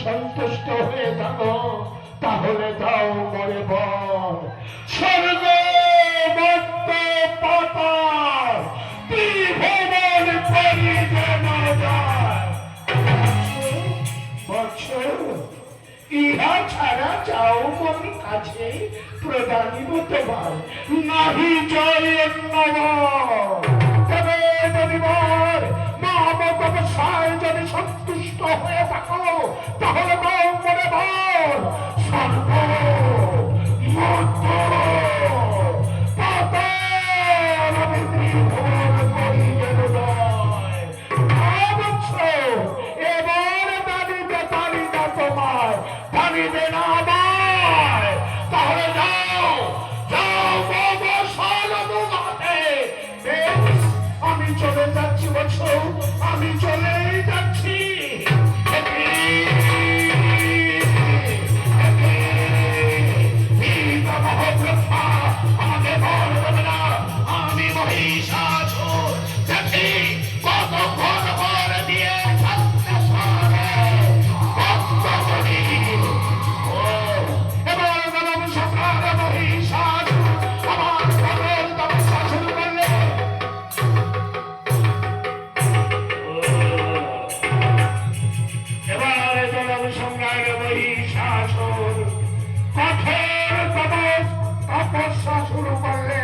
সন্তুষ্ট হয়ে থাকো তাহলে দাও মরে বর। স্বর্গ মর্ত পাতাল ত্রিভুবন পরি যেন যায়। বৎস, ইহা ছাড়া যাও মোর কাছে প্রদানিব তোমার নাহি জয় তবে যদি বর নাম ব্যবসায় যদি সন্তুষ্ট হয়ে থাকো তাহলে দাও মরে বর। স্বর্গ মর্ত পাতাল আমি ত্রিভুবন পরি যেন যায়। এবার দাঁড়িতে দাঁড়িয়ে তোমার দাঁড়িবে না আমায়। তাহলে যাও যাও বাবা সালমুগাতে। বেশ, আমি চলে যাচ্ছি বৎস, আমি চলেই যাচ্ছি। আমাকে বল দেবে না, আমি মহিষাসুর দেখি কত ঘর ঘর দিয়ে থাকতে পারে। এবার গেলাম সকাল মহিষাসুর আমার ঘরের তপস্যা শুরু করলে। এবার গেলাম সম্রাট মহিষাসুর কঠোর তপস্যা শুরু করলে।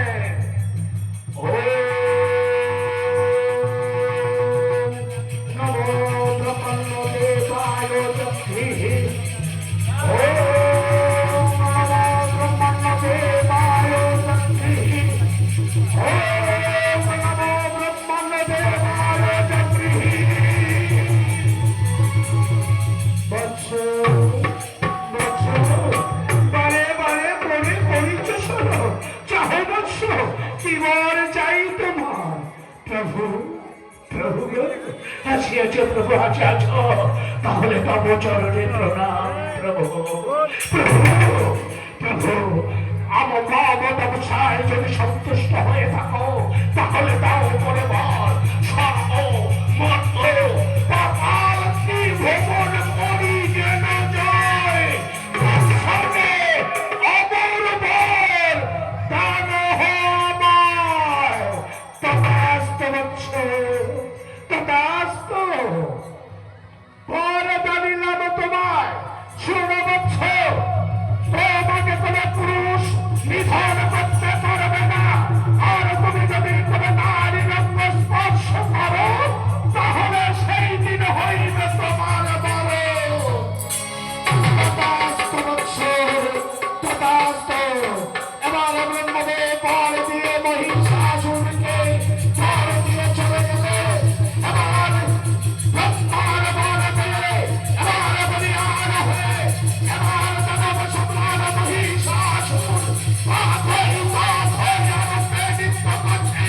প্রভু আছে আছো তাহলে তব চরণে প্রণাম। প্রভু প্রভু প্রভু আমার ব্যবসায় যদি সন্তুষ্ট হয়ে থাকো তাহলে দাও করে বল। স্বর্গ মর্ত পাতাল ত্রিভুবন পরি যেন যায়। স্বর্গে অমর বর দান আমায়। তথাস্তু বৎস, তথাস্তু। পরে দাঁড়িলাম তোমায়। শোনো বৎস, তোমাকে কোনো পুরুষ নিধন করতে পারবে না। আর তুমি যদি কোনো নারী রঙ্গ স্পর্শ করো তাহলে সেই দিন হইবে তোমার বড়। তথাস্তু বৎস, তথাস্তু। এবার ব্রহ্মদেব বর দিয়ে মহিষাসুরকে বর দিয়ে চলে গেলে। এবার ব্রহ্মার বর পেলে এবার বলিয়ান হয়ে এবার দানব সম্রাট মহিষাসুর মাথায় মাথায় আরম্ভে নৃত্য করছে।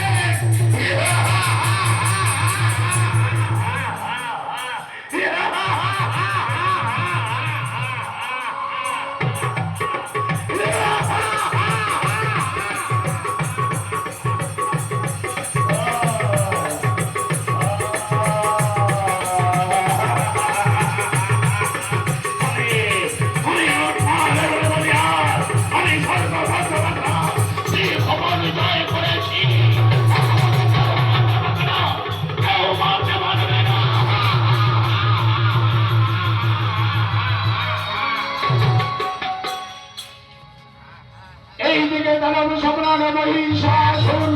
এইদিকে দানব সম্রাট মহিষাসুর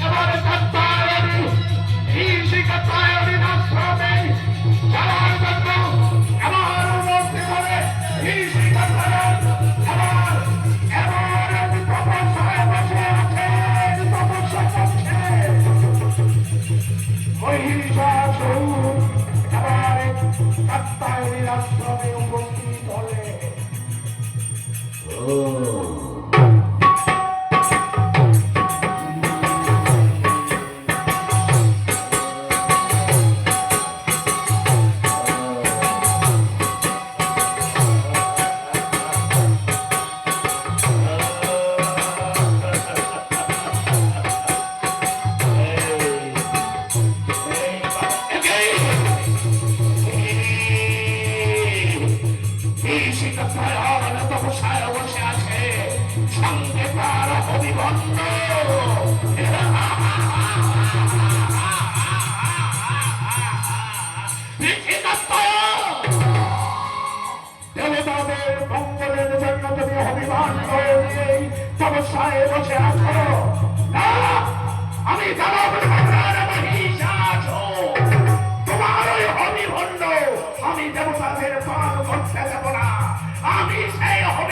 এবারে কাত্যায়নী ঋষি কাত্যায়নীর আশ্রমে যাওয়ার জন্য এবার মন্ত্রী করে ঋষি কাত্যায়ন এবার তপস্যায় বসে আছেন, তপস্যা করছেন। মহিষাসুর এবারে কাত্যায়নীর আশ্রমে উপস্থিত হলে। অবস্থায় বসে আছো না, আমি জানাবো